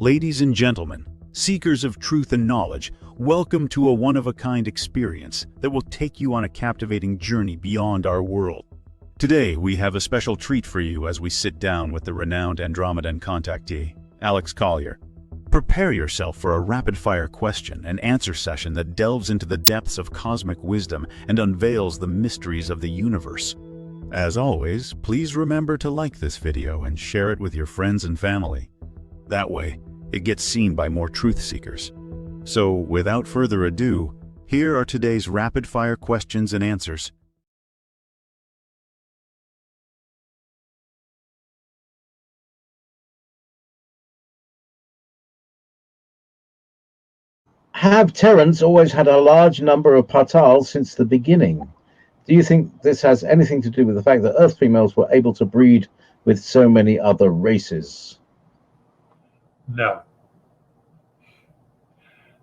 Ladies and gentlemen, seekers of truth and knowledge, welcome to a one-of-a-kind experience that will take you on a captivating journey beyond our world. Today, we have a special treat for you as we sit down with the renowned Andromedan Contactee Alex Collier. Prepare yourself for a rapid-fire question and answer session that delves into the depths of cosmic wisdom and unveils the mysteries of the universe. As always, please remember to like this video and share it with your friends and family. That way, it gets seen by more truth seekers. So, without further ado, here are today's rapid-fire questions and answers. Have Terrans always had a large number of Pa Taal since the beginning? Do you think this has anything to do with the fact that Earth females were able to breed with so many other races? No.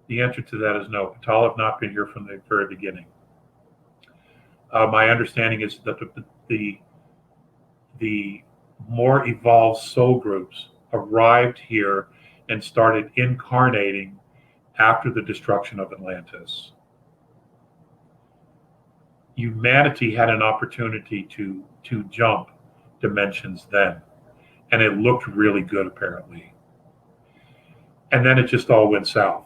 The answer to that is no. Pa Taal have not been here from the very beginning. My understanding is that the more evolved soul groups arrived here and started incarnating after the destruction of Atlantis. Humanity had an opportunity to jump dimensions then, and it looked really good apparently. And then it just all went south.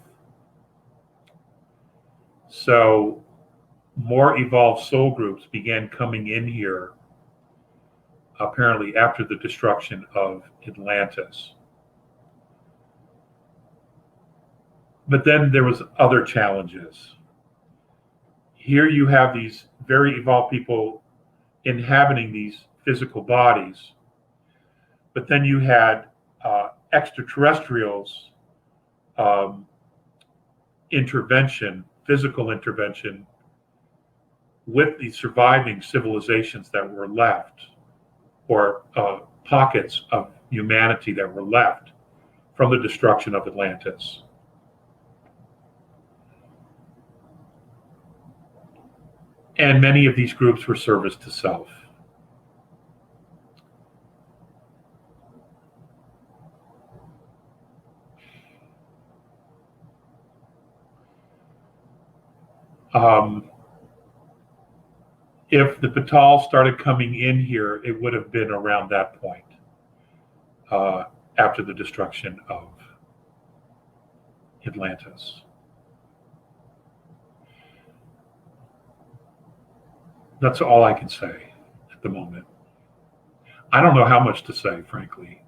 So more evolved soul groups began coming in here apparently after the destruction of Atlantis. But then there was other challenges. Here you have these very evolved people inhabiting these physical bodies, but then you had extraterrestrials intervention, physical intervention with the surviving civilizations that were left, or pockets of humanity that were left from the destruction of Atlantis. And many of these groups were service to self. If the Pa Taal started coming in here, it would have been around that point, after the destruction of Atlantis. That's all I can say at the moment. I don't know how much to say, frankly.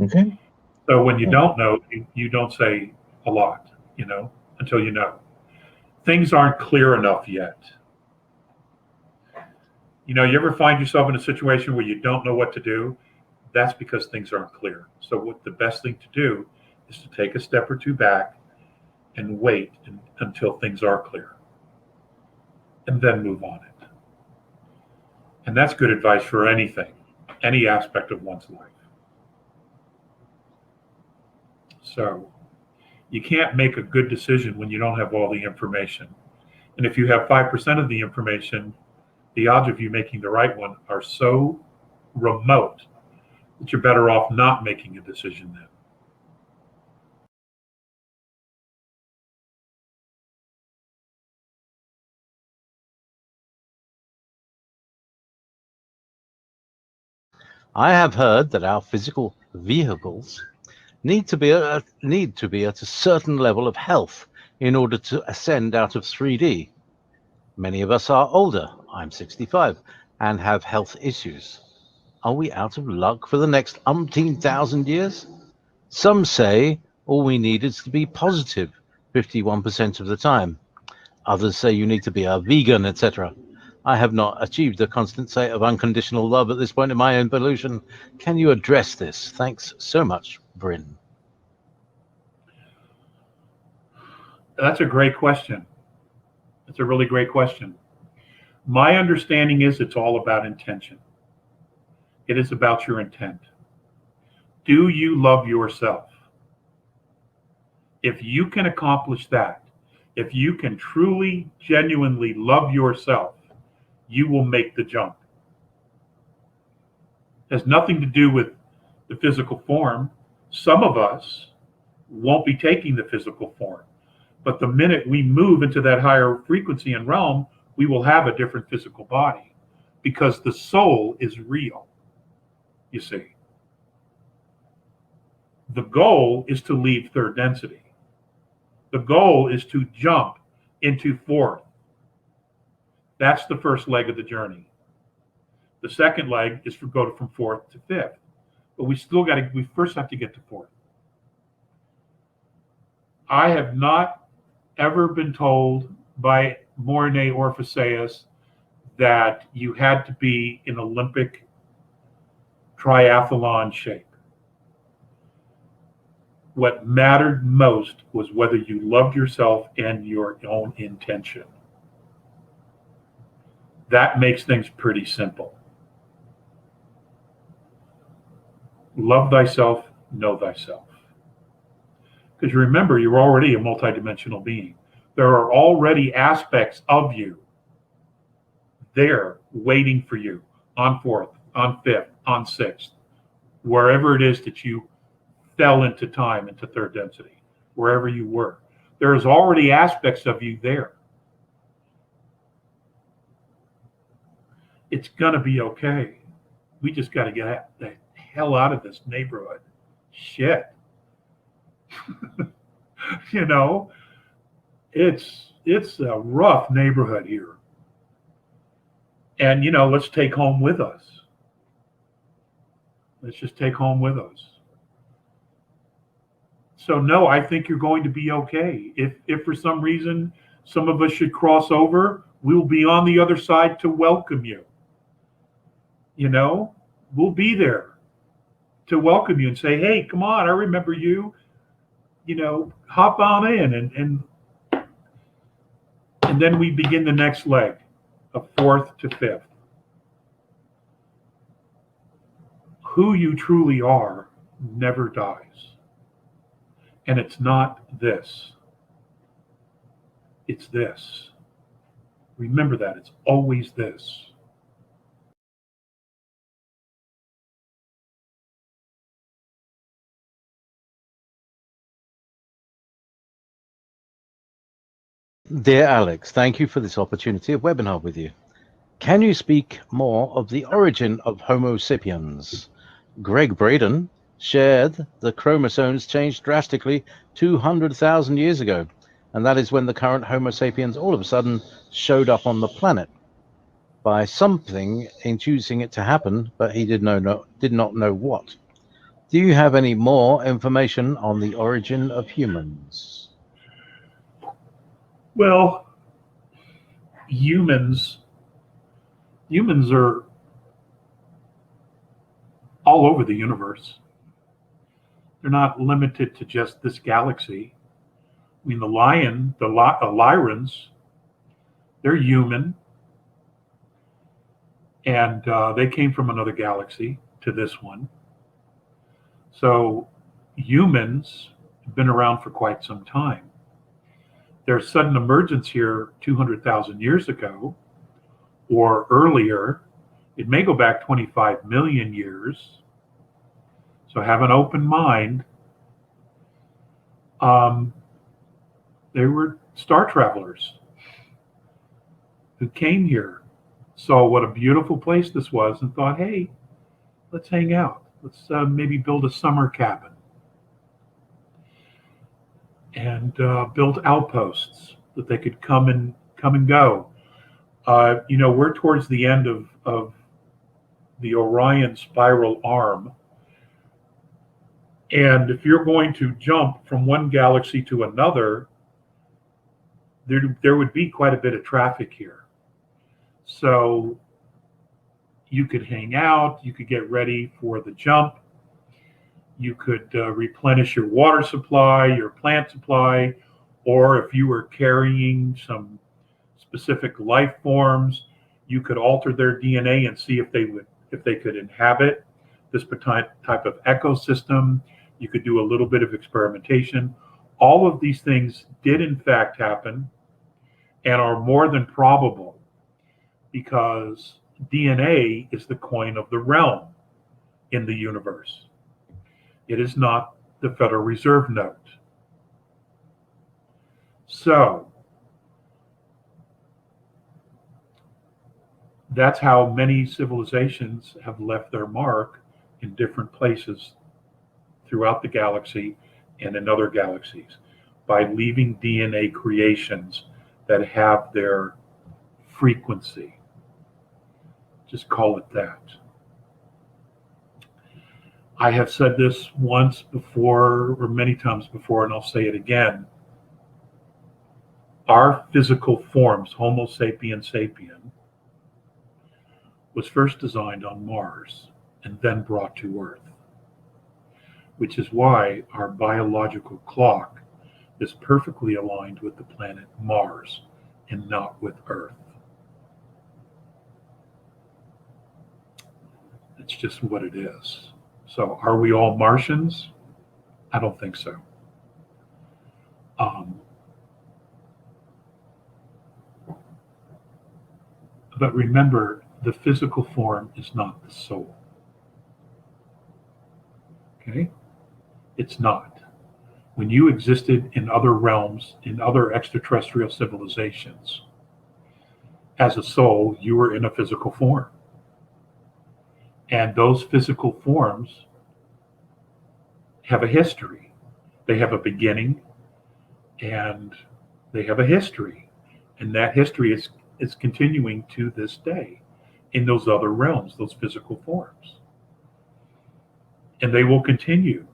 Okay. So when you don't know, you don't say a lot, until you know. Things aren't clear enough yet. You ever find yourself in a situation where you don't know what to do? That's because things aren't clear. So what the best thing to do is to take a step or two back and wait until things are clear, and then move on it. And that's good advice for anything, any aspect of one's life. So you can't make a good decision when you don't have all the information. And if you have 5% of the information, the odds of you making the right one are so remote that you're better off not making a decision then. I have heard that our physical vehicles need to be at a certain level of health in order to ascend out of 3D. Many of us are older, I'm 65, and have health issues. Are we out of luck for the next umpteen thousand years? Some say all we need is to be positive 51% of the time. Others say you need to be a vegan, etc. I have not achieved a constant state of unconditional love at this point in my evolution. Can you address this? Thanks so much, Bryn. That's a great question. It's a really great question. My understanding is it's all about intention. It is about your intent. Do you love yourself? If you can accomplish that, if you can truly, genuinely love yourself, you will make the jump. It has nothing to do with the physical form. Some of us won't be taking the physical form, but the minute we move into that higher frequency and realm, we will have a different physical body, because the soul is real, you see. The goal is to leave third density. The goal is to jump into fourth. That's the first leg of the journey. The second leg is to go from fourth to fifth. But we first have to get to fourth. I have not ever been told by Morne or Phaseus that you had to be in Olympic triathlon shape. What mattered most was whether you loved yourself and your own intention. That makes things pretty simple. Love thyself, know thyself. Because remember, you're already a multidimensional being. There are already aspects of you there waiting for you on fourth, on fifth, on sixth, wherever it is that you fell into time, into third density, wherever you were. There's already aspects of you there. It's going to be okay. We just got to get the hell out of this neighborhood. Shit. You know, it's a rough neighborhood here. And, you know, let's take home with us. Let's just take home with us. So no, I think you're going to be okay. If for some reason some of us should cross over, we'll be on the other side to welcome you. You know, we'll be there to welcome you and say, hey, come on, I remember you. You know, hop on in, and then we begin the next leg of fourth to fifth. Who you truly are never dies. And it's not this. It's this. Remember that. It's always this. Dear Alex, thank you for this opportunity of webinar with you. Can you speak more of the origin of Homo sapiens? Greg Braden shared the chromosomes changed drastically 200,000 years ago, and that is when the current Homo sapiens all of a sudden showed up on the planet by something inducing it to happen, but he did not know what. Do you have any more information on the origin of humans? Well, humans are all over the universe. They're not limited to just this galaxy. I mean, the Lyrans, they're human, and they came from another galaxy to this one. So humans have been around for quite some time. Their sudden emergence here 200,000 years ago or earlier, it may go back 25 million years. So have an open mind. They were star travelers who came here, saw what a beautiful place this was, and thought, hey, let's hang out. Let's maybe build a summer cabin and build outposts that they could come and go. You know, we're towards the end of the Orion spiral arm. And if you're going to jump from one galaxy to another, there would be quite a bit of traffic here. So you could hang out, you could get ready for the jump, you could replenish your water supply, your plant supply, or if you were carrying some specific life forms, you could alter their DNA and see if they could inhabit this type of ecosystem. You could do a little bit of experimentation. All of these things did in fact happen and are more than probable because DNA is the coin of the realm in the universe. It is not the Federal Reserve note. So that's how many civilizations have left their mark in different places throughout the galaxy and in other galaxies, by leaving DNA creations that have their frequency. Just call it that. I have said this once before, or many times before, and I'll say it again. Our physical forms, Homo sapiens sapien, was first designed on Mars and then brought to Earth, which is why our biological clock is perfectly aligned with the planet Mars and not with Earth. It's just what it is. So are we all Martians? I don't think so. But remember, the physical form is not the soul. Okay? It's not. When you existed in other realms, in other extraterrestrial civilizations, as a soul, you were in a physical form. And those physical forms have a history. They have a beginning and they have a history. And that history is continuing to this day in those other realms, those physical forms. And they will continue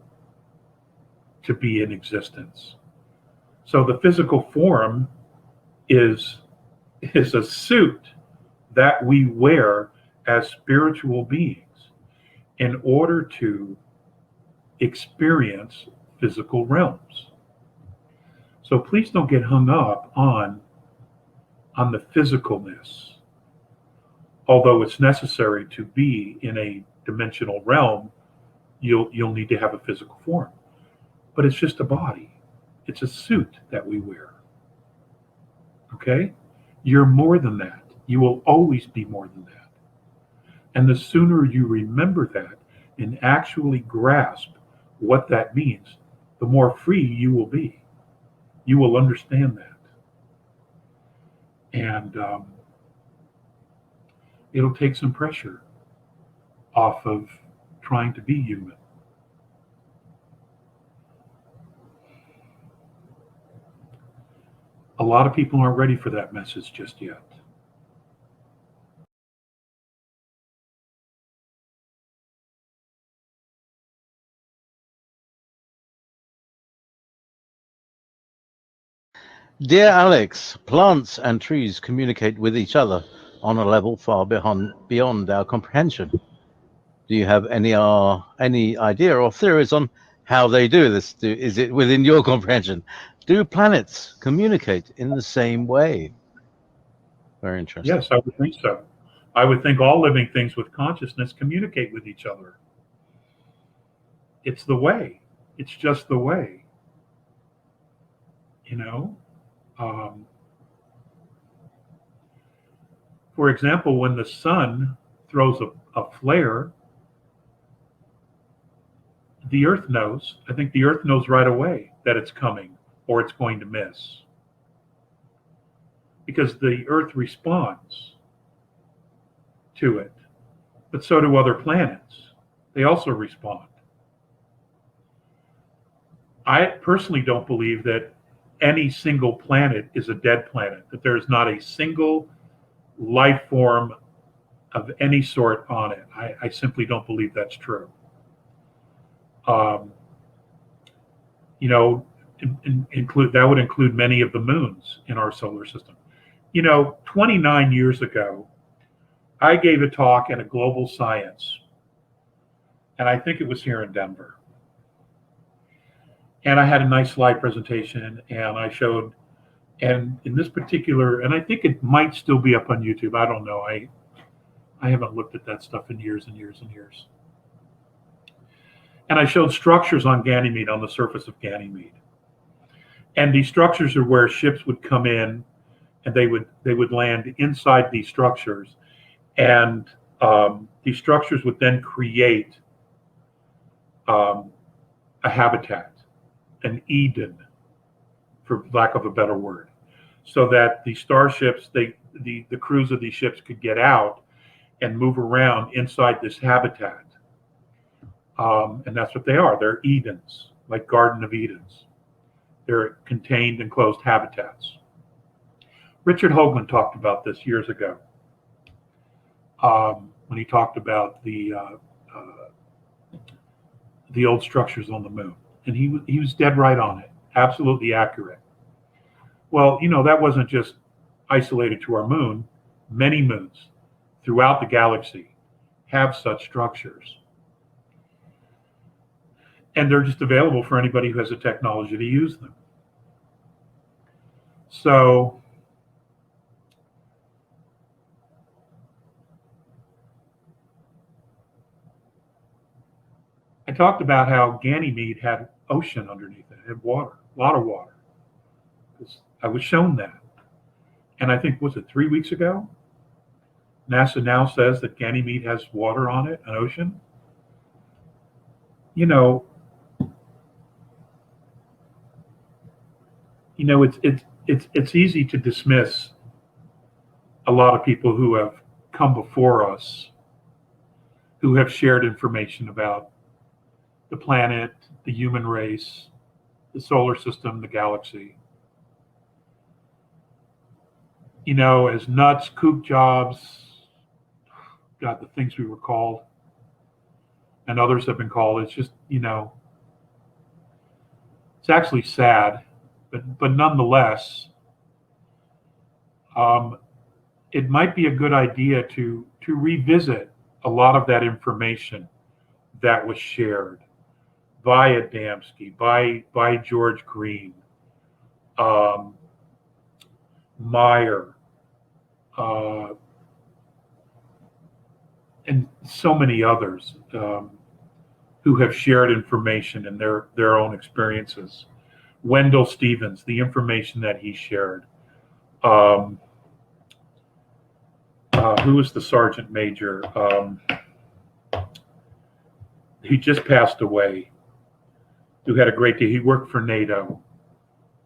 to be in existence. So the physical form is a suit that we wear as spiritual beings in order to experience physical realms. So please don't get hung up on the physicalness. Although it's necessary to be in a dimensional realm, you'll need to have a physical form. But it's just a body. It's a suit that we wear. Okay? You're more than that. You will always be more than that. And the sooner you remember that and actually grasp what that means, the more free you will be. You will understand that. And it'll take some pressure off of trying to be human. A lot of people aren't ready for that message just yet. Dear Alex, plants and trees communicate with each other on a level far beyond our comprehension. Do you have any idea or theories on how they do this? Is it within your comprehension? Do planets communicate in the same way? Very interesting. Yes, I would think so. I would think all living things with consciousness communicate with each other. It's the way. It's just the way. You know? For example, when the sun throws a flare, the Earth knows. I think the Earth knows right away that it's coming or it's going to miss. Because the Earth responds to it. But so do other planets. They also respond. I personally don't believe that any single planet is a dead planet, that there is not a single life form of any sort on it. I simply don't believe that's true. You know, that would include many of the moons in our solar system. You know, 29 years ago, I gave a talk at a global science, and I think it was here in Denver. And I had a nice slide presentation, and I showed, and in this particular, and I think it might still be up on YouTube. I don't know. I haven't looked at that stuff in years and years and years. And I showed structures on Ganymede, on the surface of Ganymede. And these structures are where ships would come in and they would land inside these structures, and these structures would then create a habitat, an Eden, for lack of a better word, so that the starships, the crews of these ships could get out and move around inside this habitat. And that's what they are. They're Edens, like Garden of Edens. They're contained, enclosed habitats. Richard Hoagland talked about this years ago when he talked about the old structures on the moon. And he was dead right on it, absolutely accurate. Well, that wasn't just isolated to our moon. Many moons throughout the galaxy have such structures. And they're just available for anybody who has the technology to use them. So I talked about how Ganymede had ocean underneath it. It had water, a lot of water. I was shown that. And I think, was it 3 weeks ago? NASA now says that Ganymede has water on it, an ocean. It's easy to dismiss a lot of people who have come before us, who have shared information about the planet, the human race, the solar system, the galaxy. As nuts, kook jobs, God, the things we were called, and others have been called. It's just, it's actually sad, but nonetheless, it might be a good idea to revisit a lot of that information that was shared by Adamski, by George Green, Meyer, and so many others who have shared information and their own experiences. Wendell Stevens, the information that he shared. Who was the sergeant major? He just passed away. Who had a great day. He worked for NATO.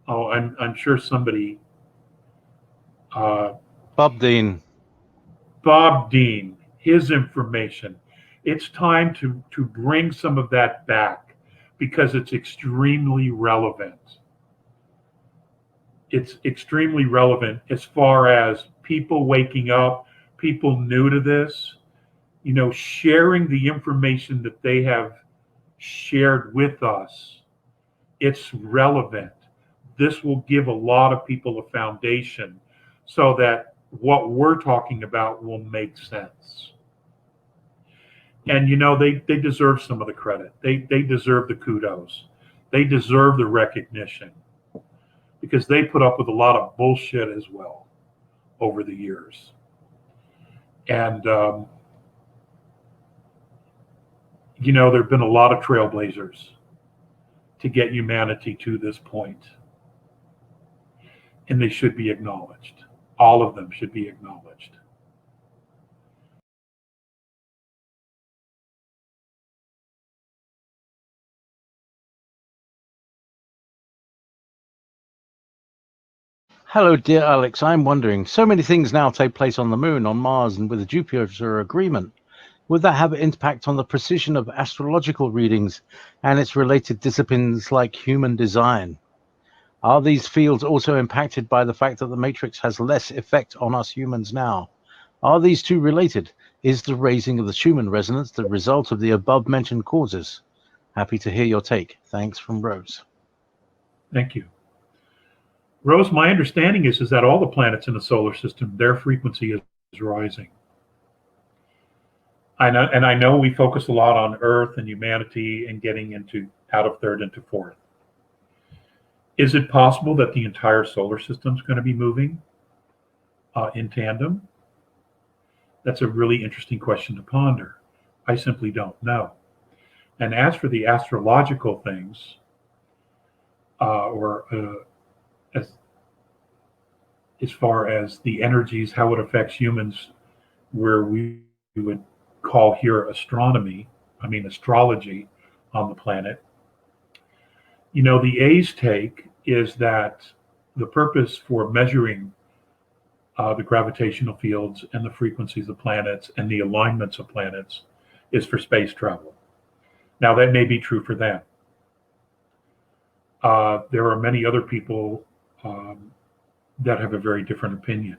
Oh, I'm sure somebody. Bob Dean. Bob Dean, his information. It's time to bring some of that back because it's extremely relevant. It's extremely relevant as far as people waking up, people new to this, sharing the information that they have shared with us. It's relevant. This will give a lot of people a foundation so that what we're talking about will make sense. And they deserve some of the credit. They deserve the kudos. They deserve the recognition because they put up with a lot of bullshit as well over the years. And there have been a lot of trailblazers to get humanity to this point. And they should be acknowledged. All of them should be acknowledged. Hello, dear Alex. I'm wondering, so many things now take place on the moon, on Mars, and with the Jupiter agreement. Would that have an impact on the precision of astrological readings and its related disciplines like human design? Are these fields also impacted by the fact that the matrix has less effect on us humans now? Are these two related? Is the raising of the Schumann resonance the result of the above-mentioned causes? Happy to hear your take. Thanks, from Rose. Thank you. Rose, my understanding is that all the planets in the solar system, their frequency is rising. I know we focus a lot on Earth and humanity and getting out of third into fourth. Is it possible that the entire solar system is going to be moving in tandem? That's a really interesting question to ponder. I simply don't know. And as for the astrological things, as far as the energies, how it affects humans, where we would call here astrology on the planet. The A's take is that the purpose for measuring the gravitational fields and the frequencies of planets and the alignments of planets is for space travel. Now, that may be true for them. There are many other people that have a very different opinion.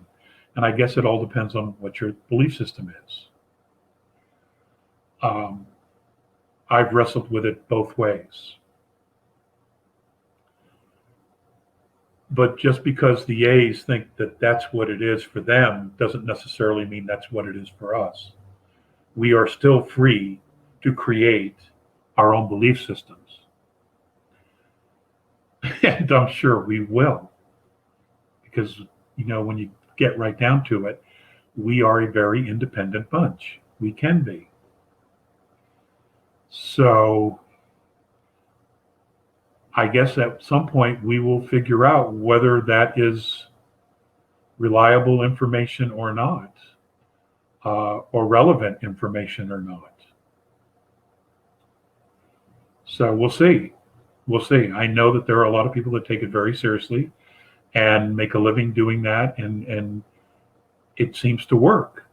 And I guess it all depends on what your belief system is. I've wrestled with it both ways. But just because the A's think that that's what it is for them doesn't necessarily mean that's what it is for us. We are still free to create our own belief systems. And I'm sure we will. Because, when you get right down to it, we are a very independent bunch. We can be. So I guess at some point we will figure out whether that is reliable information or not, or relevant information or not. So we'll see. We'll see. I know that there are a lot of people that take it very seriously and make a living doing that, and it seems to work.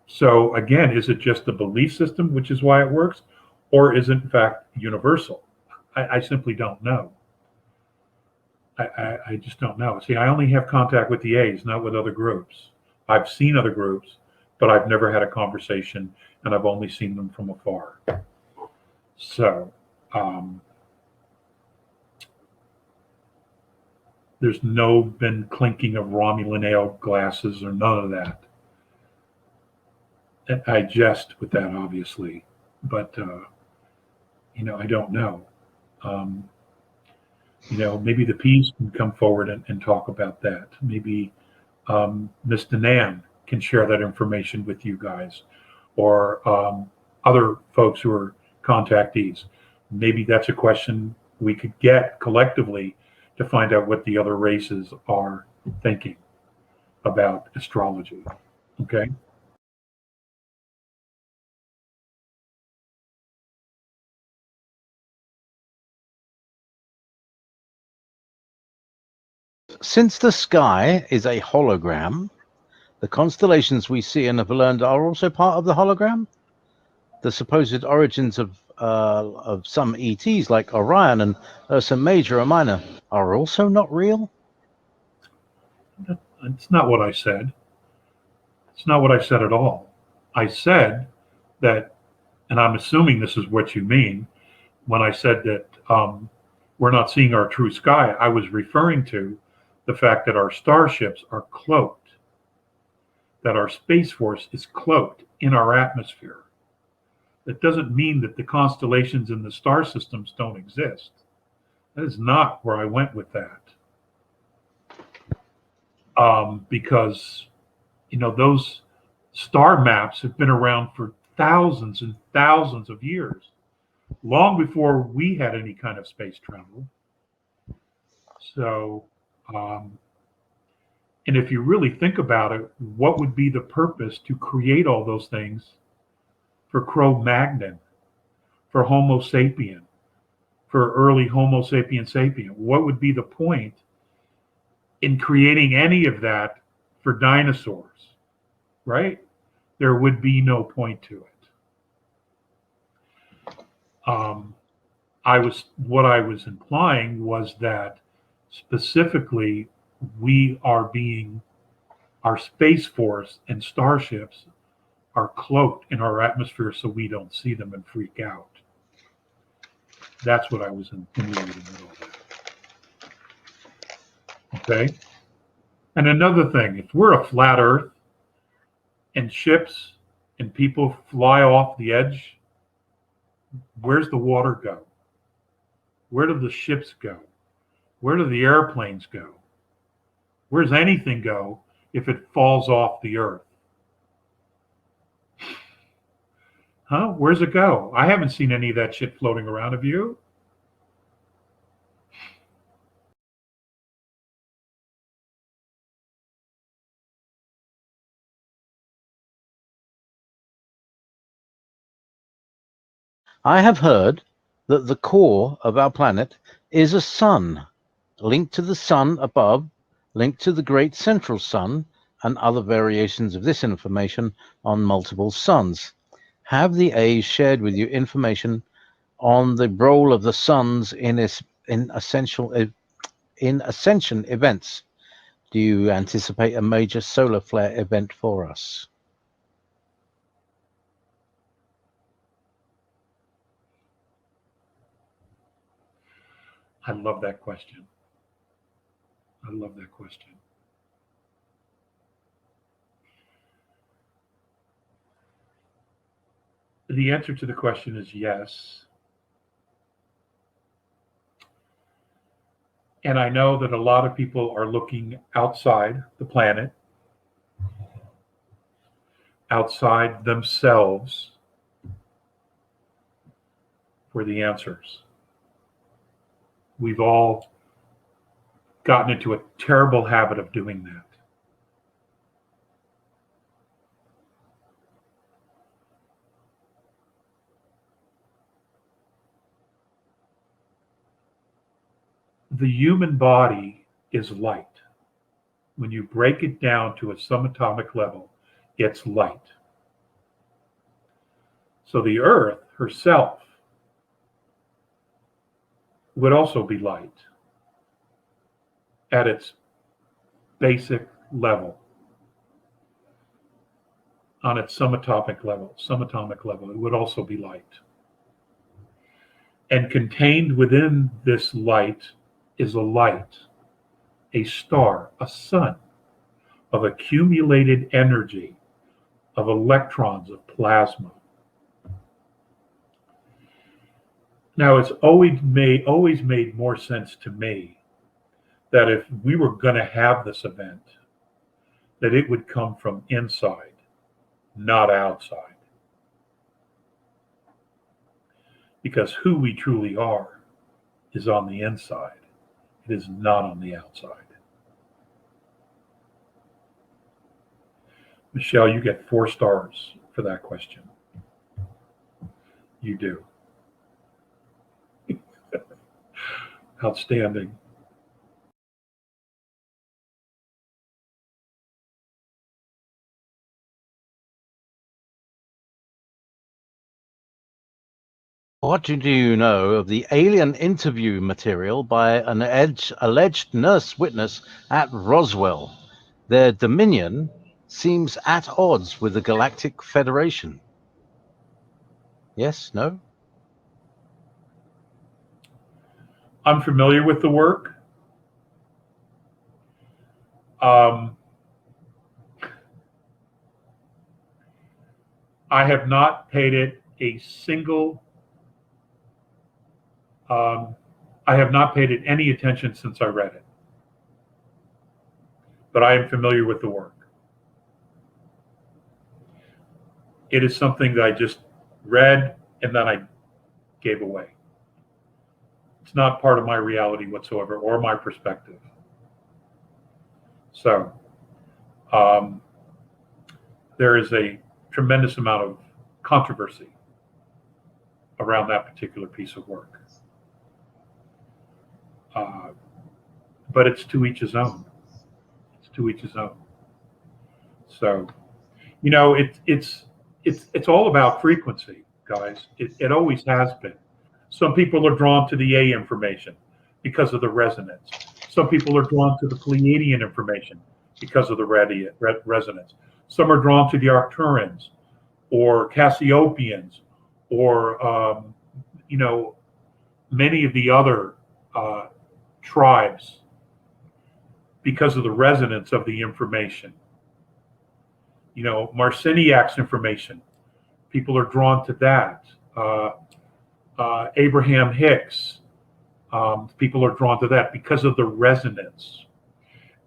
So again, is it just the belief system, which is why it works, or is it in fact universal? I simply don't know. I just don't know. See, I only have contact with the A's, not with other groups. I've seen other groups, but I've never had a conversation, and I've only seen them from afar. So there's no been clinking of Romulan ale glasses or none of that. I jest with that, obviously, but I don't know. Maybe the P's can come forward and talk about that. Maybe Miss Danan can share that information with you guys, or other folks who are contactees. Maybe that's a question we could get collectively to find out what the other races are thinking about astrology. Okay? Since the sky is a hologram, the constellations we see and have learned are also part of the hologram. The supposed origins of some ETs like Orion and Ursa Major or Minor are also not real. It's not what I said. It's not what I said at all. I said that, and I'm assuming this is what you mean, when I said that we're not seeing our true sky, I was referring to the fact that our starships are cloaked, that our Space Force is cloaked in our atmosphere. That doesn't mean that the constellations in the star systems don't exist. That is not where I went with that. Because, those star maps have been around for thousands and thousands of years, long before we had any kind of space travel. So, and if you really think about it, what would be the purpose to create all those things for Cro-Magnon, for Homo sapien, for early Homo sapien sapien? What would be the point in creating any of that for dinosaurs, right? There would be no point to it. What I was implying was that specifically our Space Force and starships are cloaked in our atmosphere so we don't see them and freak out. That's what I was insinuating with all that. Okay? And another thing, if we're a flat Earth and ships and people fly off the edge, where's the water go? Where do the ships go? Where do the airplanes go? Where's anything go if it falls off the Earth? Huh? Where's it go? I haven't seen any of that shit floating around. Have you? I have heard that the core of our planet is a sun, linked to the sun above, linked to the great central sun, and other variations of this information on multiple suns. Have the A's shared with you information on the role of the suns in ascension events? Do you anticipate a major solar flare event for us? I love that question. I love that question. The answer to the question is yes. And I know that a lot of people are looking outside the planet, outside themselves, for the answers. We've all gotten into a terrible habit of doing that. The human body is light. When you break it down to a subatomic level, it's light. So the Earth herself would also be light at its basic level, on its subatomic level, it would also be light. And contained within this light is a light, a star, a sun of accumulated energy, of electrons, of plasma. Now, it's always made more sense to me that if we were going to have this event, that it would come from inside, not outside. Because who we truly are is on the inside. It is not on the outside. Michelle, you get 4 stars for that question. You do. Outstanding. What do you know of the alien interview material by an alleged nurse witness at Roswell? Their dominion seems at odds with the Galactic Federation. Yes? No? I'm familiar with the work. I have not paid it a single. I have not paid it any attention since I read it, but I am familiar with the work. It is something that I just read and then I gave away. It's not part of my reality whatsoever or my perspective. So there is a tremendous amount of controversy around that particular piece of work. But it's to each his own. It's to each his own. So, you know, it's all about frequency, guys. It always has been. Some people are drawn to the A information because of the resonance. Some people are drawn to the Pleiadian information because of the resonance. Some are drawn to the Arcturians or Cassiopeans or, many of the other tribes because of the resonance of the information. You know, Marciniak's information, people are drawn to that. Abraham Hicks, people are drawn to that because of the resonance.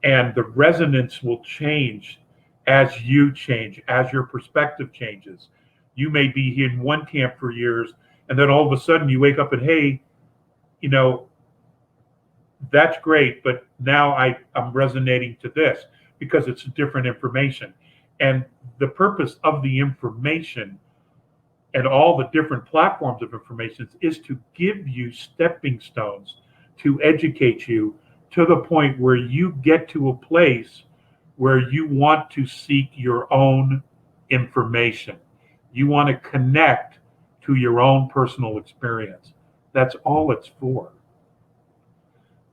And the resonance will change as you change, as your perspective changes. You may be in one camp for years, and then all of a sudden you wake up and, hey, you know, that's great, but now I'm resonating to this because it's different information. And the purpose of the information and all the different platforms of information is to give you stepping stones to educate you to the point where you get to a place where you want to seek your own information. You want to connect to your own personal experience. That's all it's for.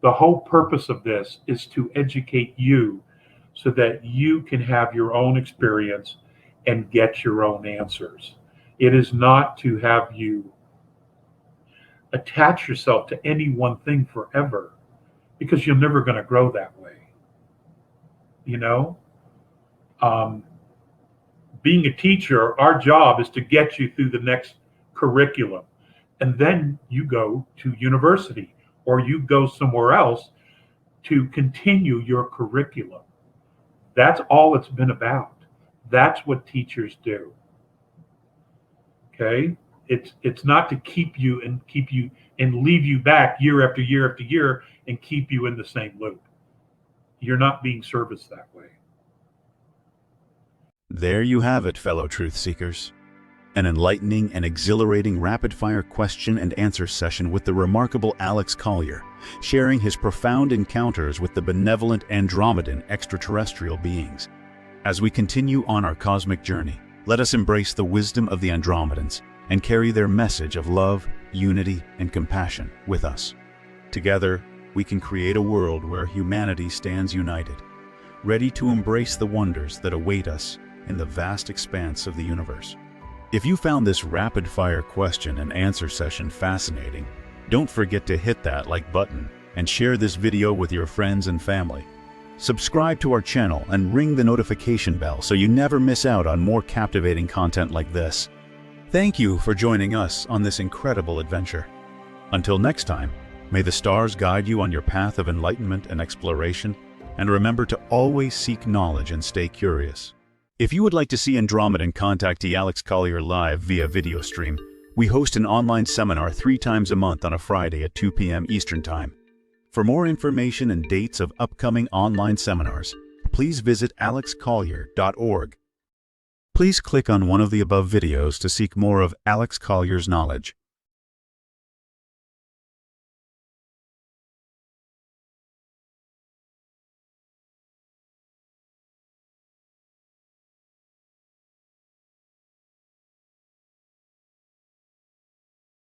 The whole purpose of this is to educate you so that you can have your own experience and get your own answers. It is not to have you attach yourself to any one thing forever, because you're never going to grow that way. You know, being a teacher, our job is to get you through the next curriculum, and then you go to university or you go somewhere else to continue your curriculum. That's all it's been about. That's what teachers do. Okay? It's not to keep you and leave you back year after year after year and keep you in the same loop. You're not being serviced that way. There you have it, fellow truth seekers. An enlightening and exhilarating rapid-fire question and answer session with the remarkable Alex Collier, sharing his profound encounters with the benevolent Andromedan extraterrestrial beings. As we continue on our cosmic journey, let us embrace the wisdom of the Andromedans and carry their message of love, unity, and compassion with us. Together, we can create a world where humanity stands united, ready to embrace the wonders that await us in the vast expanse of the universe. If you found this rapid-fire question and answer session fascinating, don't forget to hit that like button and share this video with your friends and family. Subscribe to our channel and ring the notification bell so you never miss out on more captivating content like this. Thank you for joining us on this incredible adventure. Until next time, may the stars guide you on your path of enlightenment and exploration, and remember to always seek knowledge and stay curious. If you would like to see Andromedan Contactee Alex Collier live via video stream, we host an online seminar 3 times a month on a Friday at 2 p.m. Eastern Time. For more information and dates of upcoming online seminars, please visit alexcollier.org. Please click on one of the above videos to seek more of Alex Collier's knowledge.